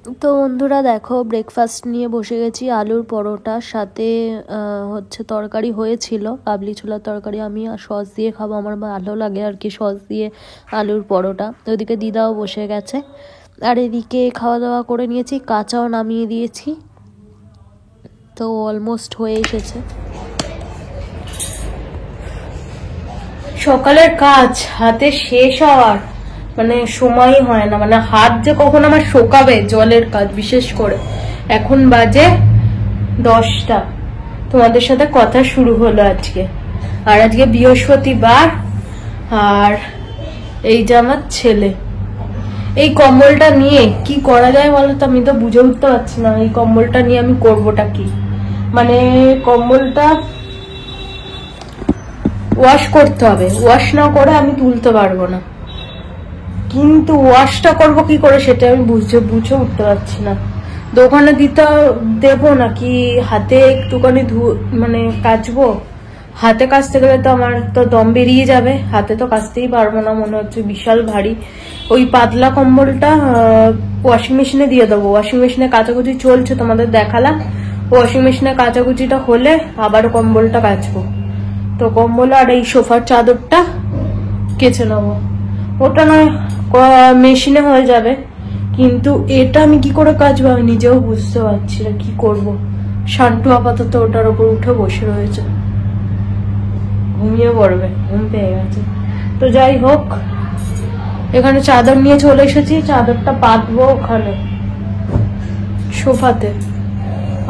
তো বন্ধুরা দেখো, ব্রেকফাস্ট নিয়ে বসে গেছি। আলুর পরোটা, সাথে হচ্ছে তরকারি হয়েছিল, কাবলি ছোলার তরকারি। আমি সস দিয়ে খাবো, আমার ভালো লাগে আর কি সস দিয়ে আলুর পরোটা। ওইদিকে দিদাও বসে গেছে, আর এদিকে খাওয়া দাওয়া করে নিয়েছি, কাঁচাও নামিয়ে দিয়েছি। তো অলমোস্ট হয়ে এসেছে সকালের কাজ হাতে শেষ হওয়ার মানে সময়ই হয় না, মানে হাত যে কখন আমার শোকাবে জলের কাজ, বিশেষ করে এখন বাজে 10টা। তোমাদের সাথে কথা শুরু হলো আজকে, আর আজকে বৃহস্পতিবার। আর এই যে আমার ছেলে, এই কম্বলটা নিয়ে কি করা যায় বলো তো? আমি তো বুঝে উঠতে পারছি না এই কম্বলটা নিয়ে আমি করবোটা কি। মানে কম্বলটা ওয়াশ করতে হবে, ওয়াশ না করে আমি তুলতে পারবো না, কিন্তু ওয়াশটা করবো কি করে সেটা আমি বুঝে উঠতে পারছি না। দোকানে দেবো নাকি হাতে একটুখানি মানে কাচবো? হাতে কাচতে গেলে তো আমার তো দম বেরিয়ে যাবে, হাতে তো কাচতেই পারবো না, মনে হচ্ছে বিশাল ভারী। ওই পাতলা কম্বলটা ওয়াশিং মেশিনে দিয়ে দেবো। ওয়াশিং মেশিনে কাচাকুচি চলছে, তোমাদের দেখালাম। ওয়াশিং মেশিনে কাচাকুচিটা হলে আবার কম্বলটা কাচবো। তো কম্বল আর এই সোফার চাদরটা কেচে নেবো। ওটা নয় মেশিনে হয়ে যাবে, কিন্তু এটা আমি কি করে কাচবো আমি নিজেও বুঝতে পারছি না কি করব। শান্টু আপাতত ওটার উপর উঠে বসে রয়েছে, ঘুমিয়ে পড়বে, ঘুম পেয়ে গেছে। তো যাই হোক, এখানে চাদর নিয়ে চলে এসেছি, চাদরটা পাতবো ওখানে সোফাতে।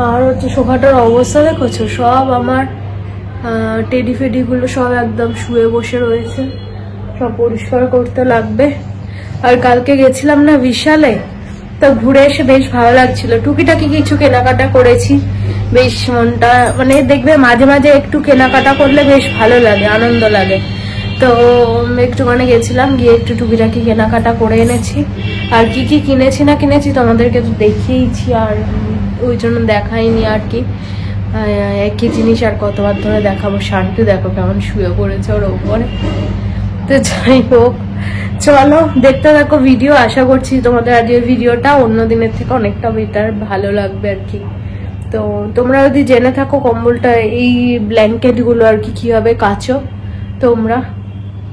আর হচ্ছে সোফাটার অবস্থা দেখেছো, সব আমার টেডি ফেডি গুলো সব একদম শুয়ে বসে রয়েছে, সব পরিষ্কার করতে লাগবে। আর কালকে গেছিলাম না বিশালে, তো ঘুরে এসে বেশ ভালো লাগছিল। টুকিটাকি কিছু কেনাকাটা করেছি, বেশ মনটা মানে দেখবে মাঝে মাঝে একটু কেনাকাটা করলে বেশ ভালো লাগে, আনন্দ লাগে। তো একটুখানি গেছিলাম, গিয়ে একটু টুকিটাকি কেনাকাটা করে এনেছি। আর কি কি কিনেছি না কিনেছি তোমাদেরকে তো দেখিয়েছি, আর ওই জন্য দেখাইনি আর কি। একই জিনিস আর কতবার ধরে দেখাবো। শান্তি দেখো কেমন শুয়ে পড়েছে ওর উপরে। তো যাই হোক, চলো দেখতে থাকো ভিডিও। আশা করছি তোমাদের আজকের ভিডিওটা অন্য দিনের থেকে অনেকটা বেটার, ভালো লাগবে আর কি। তো তোমরা যদি জেনে থাকো কম্বলটা, এই ব্ল্যাঙ্কেট গুলো আর কি কিভাবে কাচো তোমরা,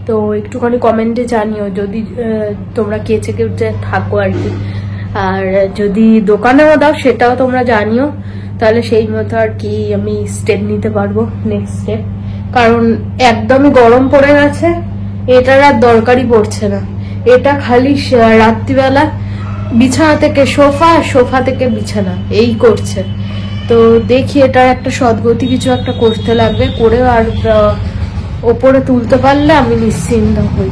তো একটুখানি কমেন্টে জানিও, যদি তোমরা কেচে থাকো আর কি। আর যদি দোকানেও দাও সেটাও তোমরা জানিও, তাহলে সেই মতো আর কি আমি স্টেপ নিতে পারবো, নেক্সট স্টেপ। কারণ একদমই গরম পড়ে গেছে, এটার আর দরকারই পড়ছে না। এটা খালি রাত্রিবেলা বিছানা থেকে সোফা, সোফা থেকে বিছানা এই করছে। তো দেখি এটার একটা সদ্গতি কিছু একটা করতে লাগবে, করে আর ওপরে তুলতে পারলে আমি নিশ্চিন্ত হই।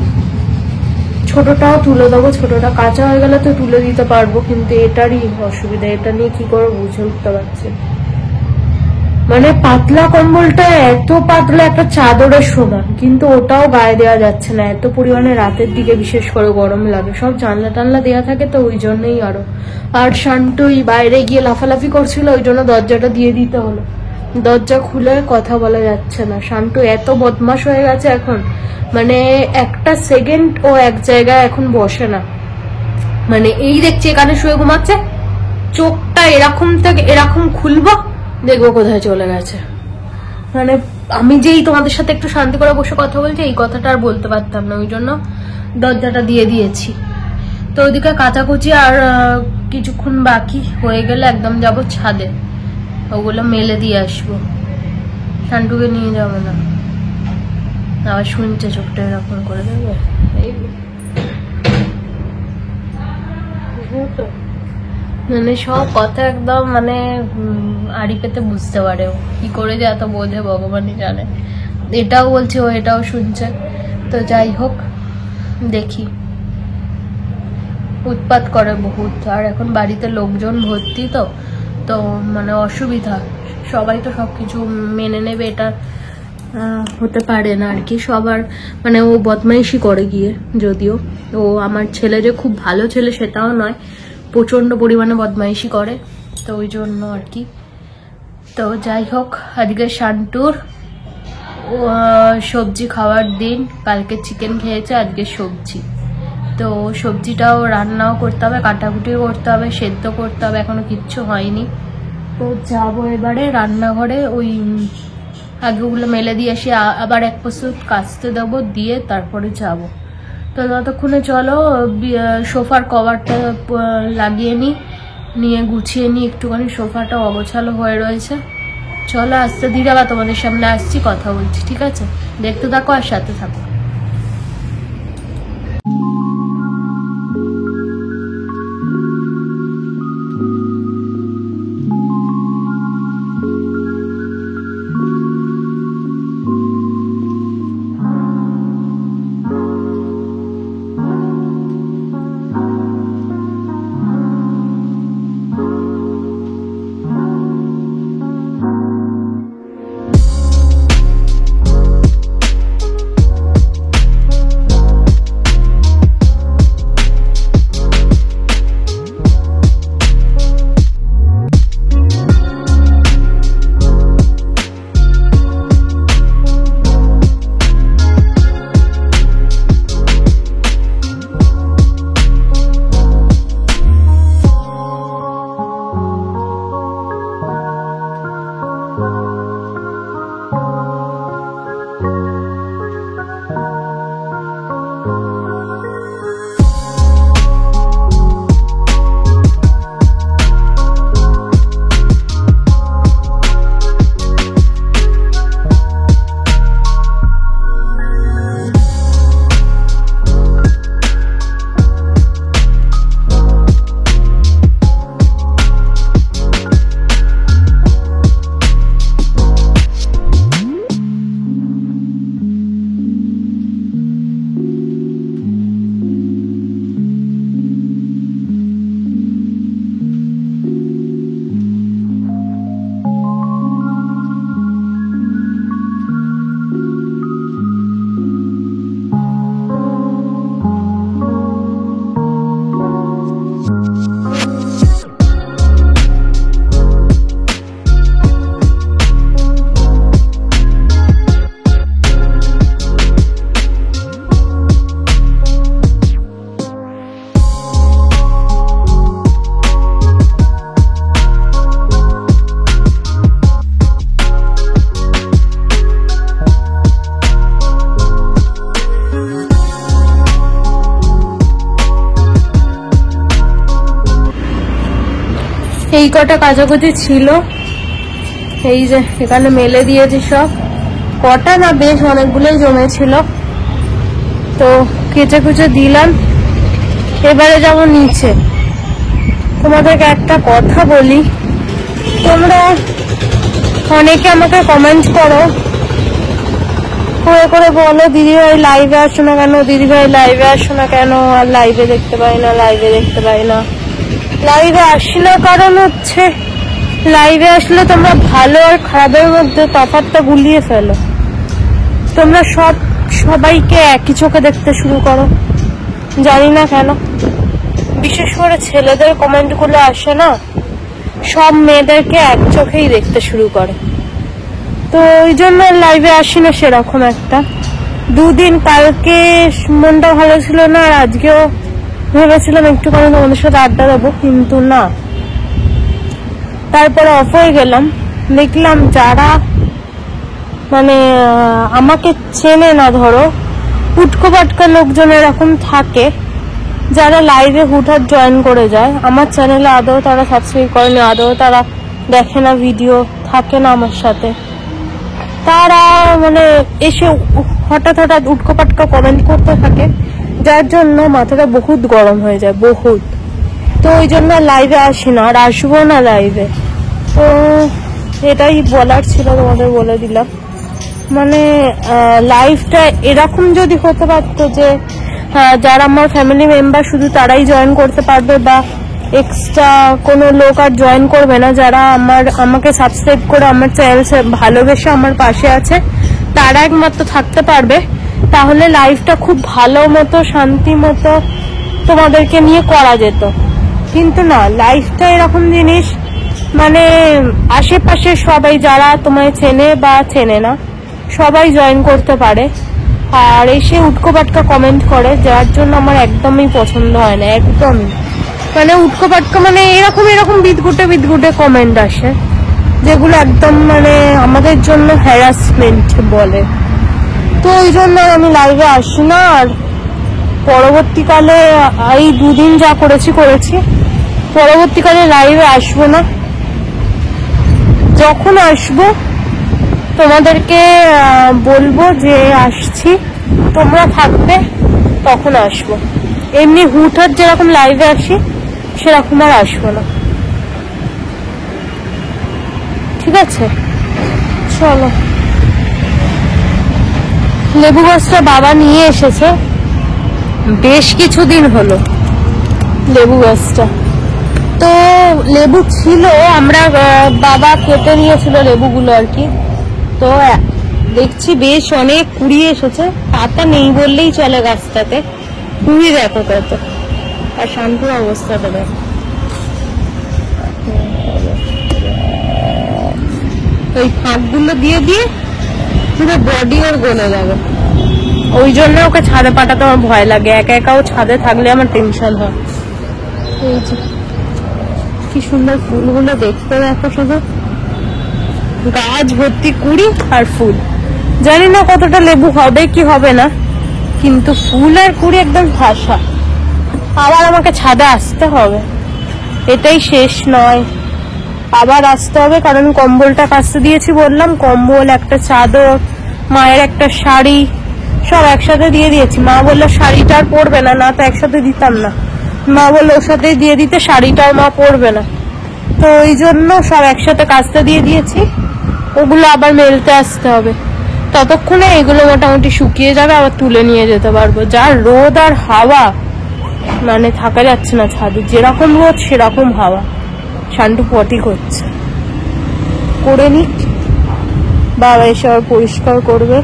ছোটটাও তুলে দেবো, ছোটটা কাঁচা হয়ে গেলে তো তুলে দিতে পারবো, কিন্তু এটারই অসুবিধা, এটা নিয়ে কি করে বুঝে উঠতে পারছি। মানে পাতলা কম্বলটা এত পাতলা, একটা চাদরের সমান, কিন্তু ওটাও গায়ে দেওয়া যাচ্ছে না, এত পরিমাণে রাতের দিকে বিশেষ করে গরম লাগে। সব জানলা টানলা দেওয়া থাকে তো ওই জন্যই আরো। আর শান্তুই বাইরে গিয়ে লাফালাফি করছিল, ওই জন্য দরজাটা দিয়ে দিতে হলো। দরজা খুলে কথা বলা যাচ্ছে না, শান্তু এত বদমাশ হয়ে গেছে এখন, মানে একটা সেকেন্ড ও এক জায়গায় এখন বসে না। মানে এই দেখছি এখানে শুয়ে ঘুমাচ্ছে, চোখটা এরকম থেকে এরকম খুলবো, দেখবো কোথায় চলে গেছে। মানে আমি যেই তোমাদের সাথে একটু শান্তি করে বসে কথা বলছি, এই কথাটা আর বলতে পারতাম না, ওই জন্য দরজাটা দিয়ে দিয়েছি। তো ওইদিকে কাচাকুচি আর কিছুক্ষণ বাকি হয়ে গেলে একদম যাব ছাদে, ওগুলো মেলে দিয়ে আসবো। শান্টুকে নিয়ে যাবো না, আবার শুনছে চোখটা এরকম করে দেবে। মানে সব কথা একদম মানে আড়ি পেতে বুঝতে পারে, ও কি করে যে এত বোঝে ভগবানই জানে। এটাও বলছে ও, এটাও শুনছে। তো যাই হোক, দেখি, উৎপাত করে বহুত। আর এখন বাড়িতে লোকজন ভর্তি, তো তো মানে অসুবিধা, সবাই তো সবকিছু মেনে নেবে এটা হতে পারে না আর কি সবার। মানে ও বদমাইশি করে গিয়ে, যদিও ও আমার ছেলে যে খুব ভালো ছেলে সেটাও নয়, প্রচন্ড পরিমাণে বদমাইশি করে, তো ওই জন্য আর কি। তো যাই হোক, আজকে শান্তুর সবজি খাওয়ার দিন, কালকে চিকেন খেয়েছে, আজকে সবজি। তো সবজিটাও রান্নাও করতে হবে, কাটাকুটিও করতে হবে, সেদ্ধ করতে হবে, এখনো কিচ্ছু হয়নি। তো যাবো এবারে রান্নাঘরে, ওই আগে ওগুলো মেলে দিয়ে আসি, আবার এক প্রস্তুত কাচতে দেবো, দিয়ে তারপরে যাব। তো ততক্ষণে চলো সোফার কভারটা লাগিয়ে নিয়ে গুছিয়ে নিই একটুখানি, সোফাটা অগোছালো হয়ে রয়েছে। চলো আস্তে ধীরে আবার তোমাদের সামনে আসছি, কথা বলছি, ঠিক আছে? দেখতে থাকো আর সাথে থাকো। এই কটা কাচাকুচি ছিল, এই যে এখানে মেলে দিয়েছি সব, কটা না বেশ অনেকগুলোই জমেছিল, তো কেচে কুচে দিলাম। এবারে যাবো নিচে। তোমাদেরকে একটা কথা বলি, তোমরা অনেকে আমাকে কমেন্ট করো, করে বলো দিদিভাই লাইভে আসো না কেন, দিদিভাই লাইভে আসো না কেন, আর লাইভে দেখতে পাই না, লাইভে দেখতে পাই না। লাইভে আসি না কারণ হচ্ছে লাইভে আসলে তোমরা ভালো আর খারাপের মধ্যে তফাৎটা গুলিয়ে ফেলো। তোমরা সবাইকে একই চোখে দেখতে শুরু করো, জানি না কেন। বিশেষ করে ছেলেদের কমেন্ট গুলো আসে না, সব মেয়েদেরকে এক চোখেই দেখতে শুরু করে। তো ওই জন্য লাইভে আসি না সেরকম একটা। দুদিন, কালকে মনটা ভালো ছিল না, আর আজকেও ভেবেছিলাম একটুখানি তোমাদের সাথে আড্ডা দেবো, কিন্তু না। তারপরে অফ হয়ে গেলাম। দেখলাম যারা মানে আমাকে চেনে না, ধরো উটকো পাটকা লোকজন এরকম থাকে, যারা লাইভে হুটহাট জয়েন করে যায়। আমার চ্যানেলে আদৌ তারা সাবস্ক্রাইব করেনি, আদৌ তারা দেখে না ভিডিও, থাকে না আমার সাথে। তারা মানে এসে হঠাৎ উটকো পাটকা কমেন্ট করতে থাকে, যার জন্য মাথাটা বহুত গরম হয়ে যায়, বহুত। তো ওই জন্য লাইভে আসি না, আর আসবো না লাইভে। তো এটাই বলার ছিল, তোমাদের বলে দিলাম। মানে লাইভটা এরকম যদি হতে পারতো যে যারা আমার ফ্যামিলি মেম্বার শুধু তারাই জয়েন করতে পারবে, বা এক্সট্রা কোনো লোক আর জয়েন করবে না, যারা আমাকে সাবস্ক্রাইব করে আমার চ্যানেল ভালোবেসে আমার পাশে আছে, তারা একমাত্র থাকতে পারবে, তাহলে লাইভটা খুব ভালো মতো শান্তি মতো তোমাদেরকে নিয়ে করা যেত। কিন্তু না, লাইভটা এরকম জিনিস, মানে আশেপাশে সবাই যারা তোমায় চেনে বা চেনে না, সবাই জয়েন করতে পারে। আর এসে উটকো পাটকা কমেন্ট করে, যার জন্য আমার একদমই পছন্দ হয় না, একদমই। মানে উটকো পাটকা মানে এরকম এরকম বিদঘুটে কমেন্ট আসে, যেগুলো একদম মানে আমাদের জন্য হ্যারাসমেন্ট বলে। তো ওই জন্য আমি লাইভে আসি না। আর পরবর্তীকালে এই দুদিন যা করেছি, পরবর্তীকালে লাইভে আসবো না। যখন আসবো তোমাদেরকে বলবো যে আসছি, তোমরা থাকবে, তখন আসবো। এমনি হুটহাট যেরকম লাইভে আসি সেরকম আর আসবো না, ঠিক আছে? চলো, লেবু গাছটা বাবা নিয়ে এসেছে, বেশ কিছুদিন হলো লেবু গাছটা। তো লেবু ছিল, আমরা বাবা কেটে নিয়েছিল লেবুগুলো আর কি। তো দেখছি বেশ অনেক কুড়ি এসেছে, পাতা নেই বললেই চলে গাছটাতে। কুড়ি দেখো কত, আর শান্তুর অবস্থাটা দেখো। ওই ফাঁকগুলো দিয়ে দিয়ে পুরো বডি ওর গলে যাবে, ওই জন্য ওকে ছাদে পাঠাতে আমার ভয় লাগে। একা একাও ছাদে থাকলে আমার টেনশন হয়। এই যে কি সুন্দর ফুলগুলো দেখতে দেখো, শুধু গাছ ভর্তি কুড়ি আর ফুল। জানি না কতটা লেবু হবে কি হবে না, কিন্তু ফুল আর কুড়ি একদম ঠাসা। আবার আমাকে ছাদে আসতে হবে, এটাই শেষ নয়, আবার আসতে হবে। কারণ কম্বলটা কাচতে দিয়েছি বললাম, কম্বল, একটা চাদর, মায়ের একটা শাড়ি সব একসাথে দিয়ে দিয়েছি। মা বললো শাড়িটা আর পরবে না, না তো একসাথে দিতাম না। মা বললো ওর সাথে দিয়ে দিতে, শাড়িটাও মা পরবে না। তো ওই জন্য সব একসাথে কাচতে দিয়ে দিয়েছি, ওগুলো আবার মেলতে আসতে হবে। ততক্ষণে এগুলো মোটামুটি শুকিয়ে যাবে, আবার তুলে নিয়ে যেতে পারবো। যা রোদ আর হাওয়া, মানে থাকা যাচ্ছে না ছাদে। যেরকম রোদ সেরকম হাওয়া। শান্টু পটি করছে, করে নিক, বাবা এসে আবার পরিষ্কার করবে।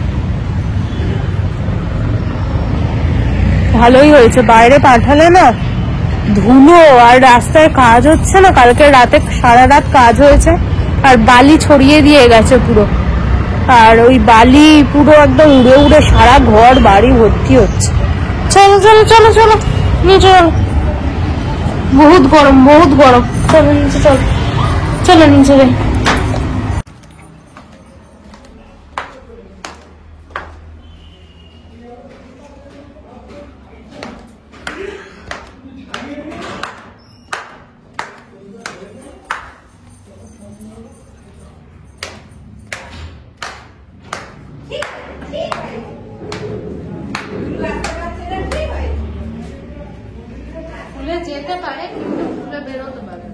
ভালোই হয়েছে, বাইরে পাঠালে না ধুলো, আর রাস্তায় কাজ হচ্ছে না, কালকে রাতে সারা রাত কাজ হয়েছে, আর বালি ছড়িয়ে দিয়ে গেছে পুরো। আর ওই বালি পুরো একদম উড়ে উড়ে সারা ঘর বাড়ি ভর্তি হচ্ছে। চলো চলো চলো চলো নিচে চলো, বহুত গরম বহুত গরম। চলো নিচে চলো, চলো নিচে যাই। খুলে যেতে পারে কিন্তু খুলে বেরোতে পারে।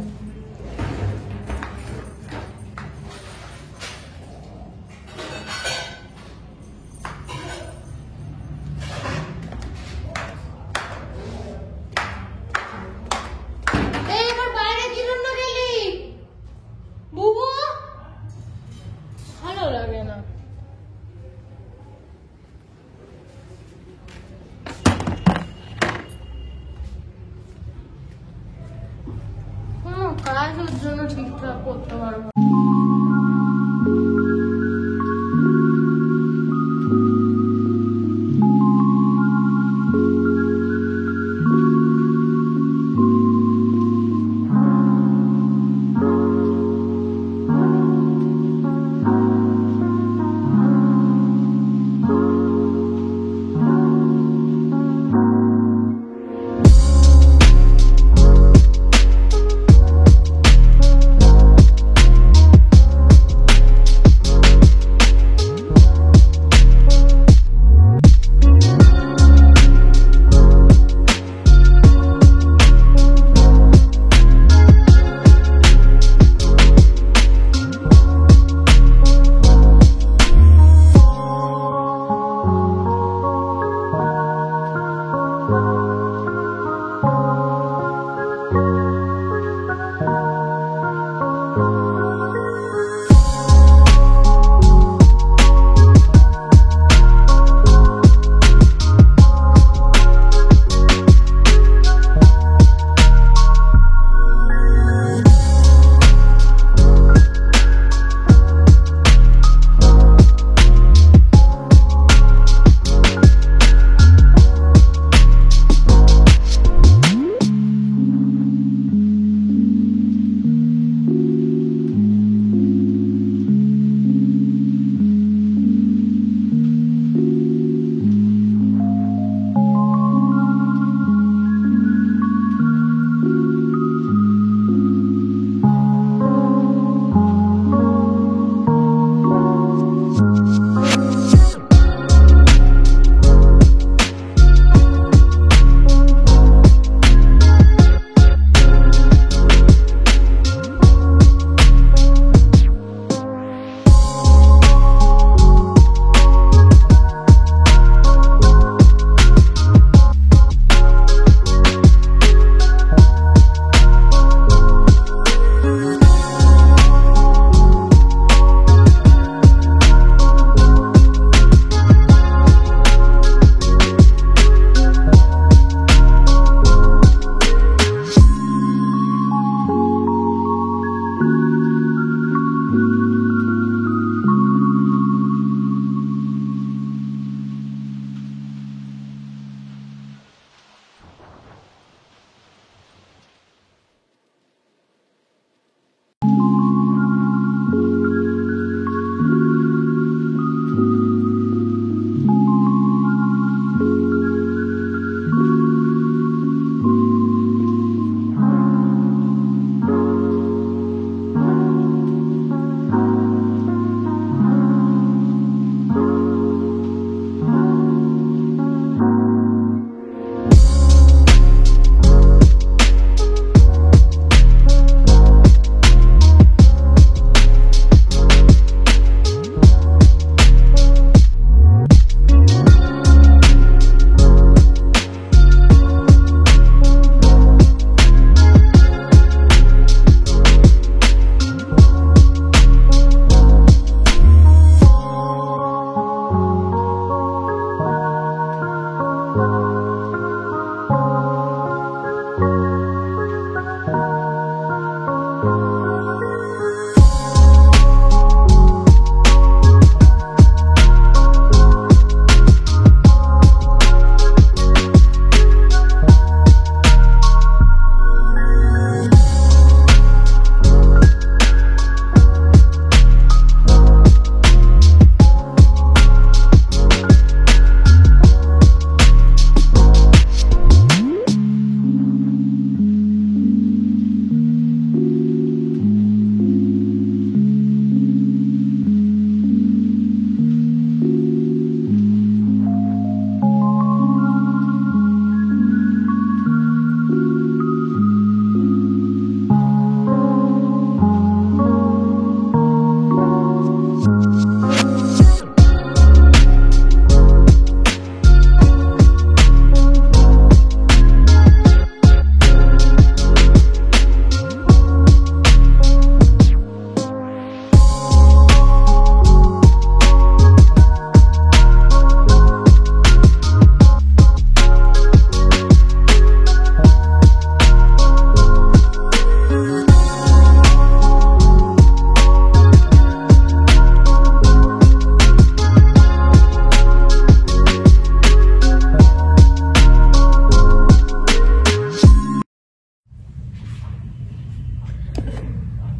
ভালো লাগে না। কাজের জন্য ঠিকঠাক করতে পারবো।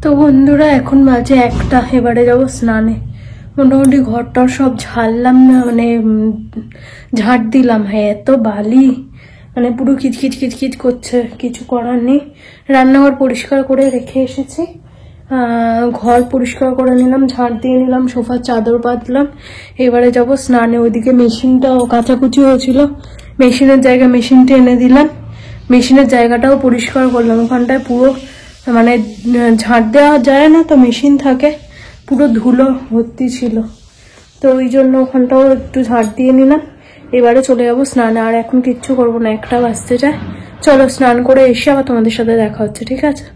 তো বন্ধুরা এখন বাজে 1টা, এবারে যাবো স্নানে। মোটামুটি ঘরটা সব ঝাড়লাম না, মানে ঝাড় দিলাম। হ্যাঁ, এত বালি, মানে পুরো খিচখিচ খিচখিচ করছে, কিছু করার নেই। রান্নাঘর পরিষ্কার করে রেখে এসেছি, ঘর পরিষ্কার করে নিলাম, ঝাড় দিয়ে নিলাম, সোফার চাদর পাতলাম। এবারে যাব স্নানে। ওইদিকে মেশিনটাও কাচাকুচি হয়েছিল, মেশিনের জায়গায় মেশিনটা এনে দিলাম, মেশিনের জায়গাটাও পরিষ্কার করলাম। ওখানটায় পুরো মানে ঝাড় দেওয়া যায় না তো, মেশিন থাকে, পুরো ধুলো ভর্তি ছিল, তো ওই জন্য ওখানটাও একটু ঝাড় দিয়ে নিলাম। এবারে চলে যাবো স্নানে, আর এখন কিচ্ছু করবো না, 1টা বাজতে যায়। চলো স্নান করে এসে আবার তোমাদের সাথে দেখা হচ্ছে, ঠিক আছে?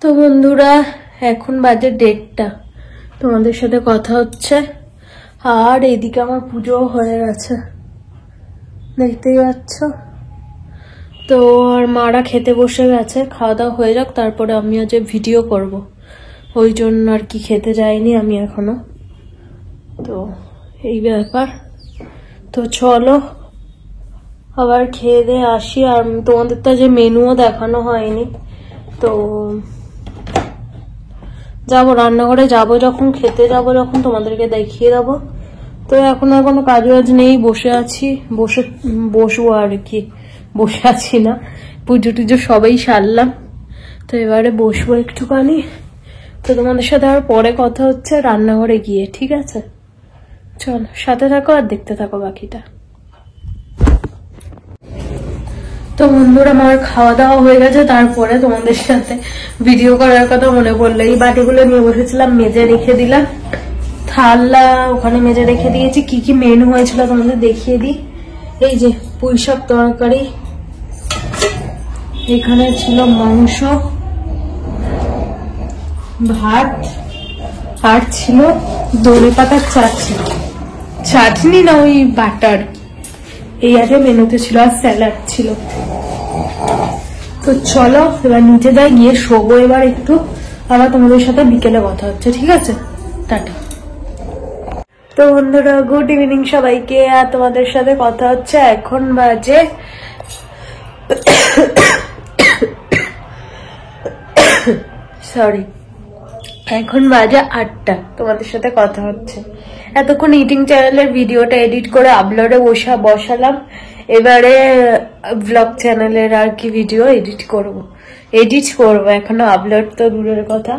তো বন্ধুরা এখন বাজে 1:30, তোমাদের সাথে কথা হচ্ছে। আর এইদিকে আমার পুজো হয়ে গেছে, দেখতেই পাচ্ছ। তো আর মারা খেতে বসে গেছে, খাওয়া দাওয়া হয়ে যাক, তারপরে আমি আজ ভিডিও করব, ওই জন্য আর কি খেতে যাইনি আমি এখনো। তো এই ব্যাপার। তো চলো আবার খেয়ে দিয়ে আসি। আর তোমাদের তো যে মেনুও দেখানো হয়নি, তো যাবো রান্নাঘরে, যাবো যখন, খেতে যাবো যখন, তোমাদেরকে দেখিয়ে দেবো। তো এখন আর কোনো কাজ বাজ নেই, বসে আছি, বসবো আর কি, বসে আছি না, পুজো টুজো সবাই সারলাম। তো এবারে বসবো একটুখানি। তো তোমাদের সাথে আর পরে কথা হচ্ছে রান্নাঘরে গিয়ে, ঠিক আছে? চলো সাথে থাকো আর দেখতে থাকো বাকিটা। তো বন্ধুরা আমার খাওয়া দাওয়া হয়ে গেছে, তারপরে তোমাদের সাথে ভিডিও করার কথা মনে পড়লো। এই বাটিগুলো নিয়ে বসেছিলাম, মেজে রেখে দিলাম, থালা ওখানে মেজে রেখে দিয়েছি। কি কি মেনু হয়েছিল তোমাদের দেখিয়ে দিই। এই যে পুঁইশাক তরকারি, এখানে ছিল মাংস, ভাত, আর ছিল ধনে পাতার চাটনি না ওই বাটার, এই আগে মেনুতে ছিল, আর স্যালাড ছিল। তো চলো এবার নিচে যাই, গিয়ে শোবো এবার একটু, আবার তোমাদের সাথে বিকেলে কথা হচ্ছে, ঠিক আছে? টাটা। তো বন্ধুরা গুড ইভিনিং সবাইকে, আর তোমাদের সাথে কথা হচ্ছে এখন বাজে এখন বাজে 8টা, তোমাদের সাথে কথা হচ্ছে। এতক্ষণ ইটিং চ্যানেলের ভিডিওটা এডিট করে আপলোডে বসালাম, এবারে ব্লগ চ্যানেলের আর কি ভিডিও এডিট করব, এখনো আপলোড তো দূরের কথা।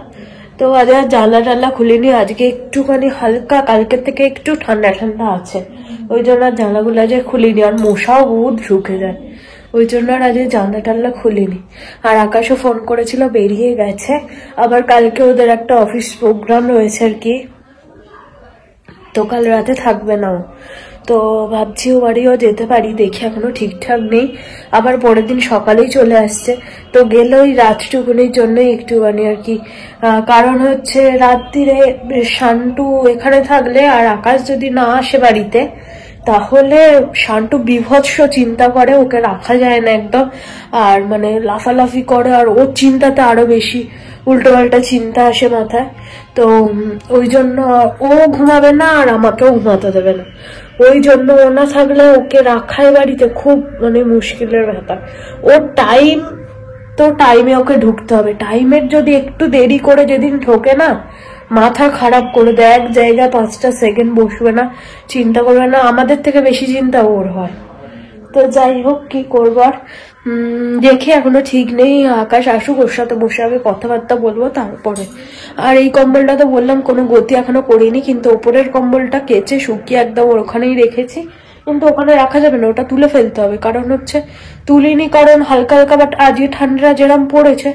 তো আজ আর জানলা টাল্লা খুলিনি, আজকে একটুখানি হালকা, কালকের থেকে একটু ঠান্ডা ঠান্ডা আছে, ওই জন্য আর জানলাগুলো আজ খুলিনি। আর মশাও বহুত ঢুকে যায়, ওই জন্য আর আজ জানলা টাল্লা খুলিনি। আর আকাশও ফোন করেছিল, বেরিয়ে গেছে। আবার কালকে ওদের একটা অফিস প্রোগ্রাম রয়েছে আর কি, তো কাল রাতে থাকবে না। তো ভাবছি ও বাড়িও যেতে পারি, দেখি এখনো ঠিকঠাক নেই। আবার পরের দিন সকালেই চলে আসছে, তো গেলে ওই রাতটুকুনির জন্যই একটুখানি আর কি। কারণ হচ্ছে রাত্রিরে শান্টু এখানে থাকলে আর আকাশ যদি না আসে বাড়িতে, তাহলে শান্টু বিভৎস চিন্তা করে, ওকে রাখা যায় না একদম, আর মানে লাফালাফি করে, আর ওর চিন্তাতে আরো বেশি উল্টো পাল্টা চিন্তা আসে মাথায়। তো ওই জন্য ও ঘুমাবে না আর আমাকেও ঘুমাতে দেবে না, ওই জন্য ও না থাকলে ওকে রাখাই বাড়িতে খুব মানে মুশকিলের ব্যাপার। ওর টাইম, তো টাইমে ওকে ঢুকতে হবে, টাইমের যদি একটু দেরি করে যেদিন ঢোকে না, মাথা খারাপ করে দেয়, এক জায়গায় 5টা সেকেন্ড বসবে না, চিন্তা করবে না, আমাদের থেকে বেশি চিন্তা ওর হয়। তো যাই হোক কি করবার, দেখি এখনো ঠিক নেই, আকাশ আসুক, ওর সাথে বসে আমি কথাবার্তা বলবো তারপরে। আর এই কম্বলটা তো বললাম কোনো গতি এখনো করিনি, কিন্তু ওপরের কম্বলটা কেচে শুকিয়ে একদম ওখানেই রেখেছি, কিন্তু ওখানে রাখা যাবে না, ওটা তুলে ফেলতে হবে। কারণ হচ্ছে তুলিনি, কারণ হালকা হালকা, বাট আজকে ঠান্ডা যেরকম পড়েছে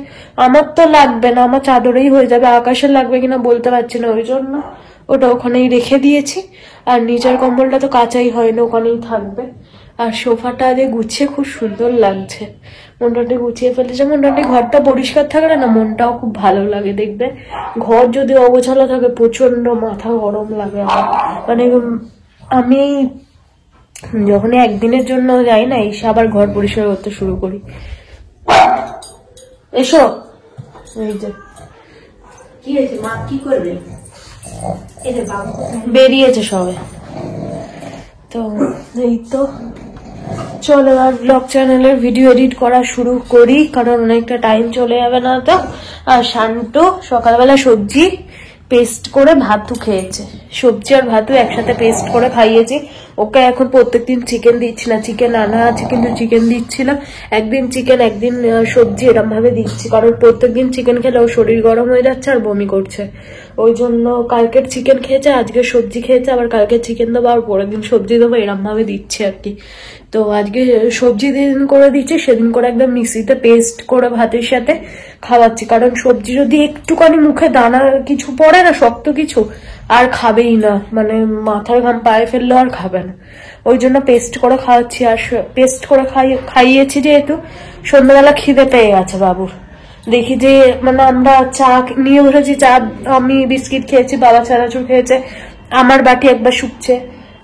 আমার তো লাগবে না, আমার চাদরেই হয়ে যাবে, আকাশের লাগবে কিনা বলতে পারছি না, ওই জন্য ওটা ওখানেই রেখে দিয়েছি। আর নিচের কম্বলটা তো কাচাই হয় না, ওখানেই থাকবে। আর সোফাটা আগে গুছিয়ে খুব সুন্দর লাগছে, মোটামুটি গুছিয়ে ফেলেছে। মোটামুটি ঘরটা পরিষ্কার থাকলে না মনটাও খুব ভালো লাগে, দেখবে ঘর যদি অগোছালো থাকে প্রচন্ড মাথা গরম লাগে আমার। মানে আমি যখনই একদিনের জন্য যাই না, এসে আবার ঘর পরিষ্কার করতে শুরু করি। এসো, এই যে কি হয়েছে, মা কি করবে, বেরিয়েছে সবে। তো এই তো চলো আর ব্লগ চ্যানেলের ভিডিও এডিট করা শুরু করি, কারণ অনেকটা টাইম চলে যাবে না তো। আর শান্ত সকালবেলা সবজি পেস্ট করে ভাতু খেয়েছে, সবজি আর ভাতু একসাথে পেস্ট করে খাইয়েছি ওকে। এখন প্রত্যেকদিন চিকেন দিচ্ছি না, চিকেন আনা আছে কিন্তু চিকেন দিচ্ছিলাম, একদিন চিকেন একদিন সবজি এরম ভাবে দিচ্ছি, কারণ প্রত্যেকদিন চিকেন খেলে ওর শরীর গরম হয়ে যাচ্ছে আর বমি করছে। ওই জন্য কালকের চিকেন খেয়েছে, আজকে সবজি খেয়েছে, আবার কালকে চিকেন দেবো আর পরের দিন সবজি দেবো, এরম ভাবে দিচ্ছি আর কি। তো আজকে সবজি দিন করে দিচ্ছি, সেদিন করে একদম মিক্সিতে পেস্ট করে ভাতের সাথে খাওয়াচ্ছি, কারণ সবজি যদি একটুখানি মুখে দানা কিছু পড়ে না, শক্ত কিছু, আর খাবেই না, মানে মাথার ঘাম পায়ে ফেললেও আর খাবে না। ওই জন্য পেস্ট করে খাওয়াচ্ছি। আর পেস্ট করে খাইয়েছি যেহেতু সন্ধ্যাবেলা খিদে পেয়ে গেছে বাবুর। দেখি যে মানে আমরা চা নিয়ে বসেছি, চা আমি বিস্কিট খেয়েছি, বাবা চানাচুর খেয়েছে, আমার বাটি একবার শুকছে,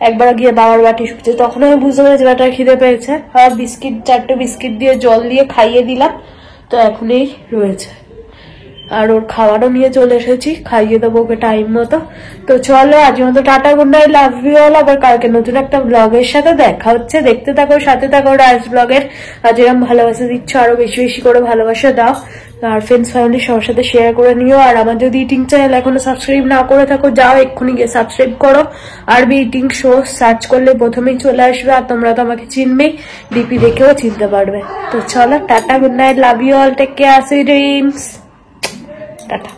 একবার গিয়ে বাবার বাটি শুকছে, তখন আমি বুঝতে পেরেছি ব্যাটার খিদে পেয়েছে। আর বিস্কিট 4টে বিস্কিট দিয়ে জল দিয়ে খাইয়ে দিলাম, তো এখনই রয়েছে। আর ওর খাওয়ারও নিয়ে চলে এসেছি, খাইয়ে দেবো ওকে টাইম মতো। তো চলো আজকের মতো টাটা, good night, love you all. আবার কালকে নতুন একটা ব্লগের সাথে দেখা হচ্ছে, দেখতে থাকো, সাথে থাকো রাজ ব্লগের। আর যেরকম ভালোবাসা দিচ্ছ আরো বেশি বেশি করে ভালোবাসা দাও, আর ফ্রেন্ডস ফ্যামিলি সবার সাথে শেয়ার করে নিও। আর আমার যদি ইটিং চ্যানেল এখনো সাবস্ক্রাইব না করে থাকো, যাও এক্ষুনি গিয়ে সাবস্ক্রাইব করো। আরবি ইটিং শো সার্চ করলে প্রথমেই চলে আসবে, আর তোমরা তো আমাকে চিনবেই, ডিপি দেখেও চিনতে পারবে। তো চলো টাটা, good night, love you all, take care, sweet dreams, tata.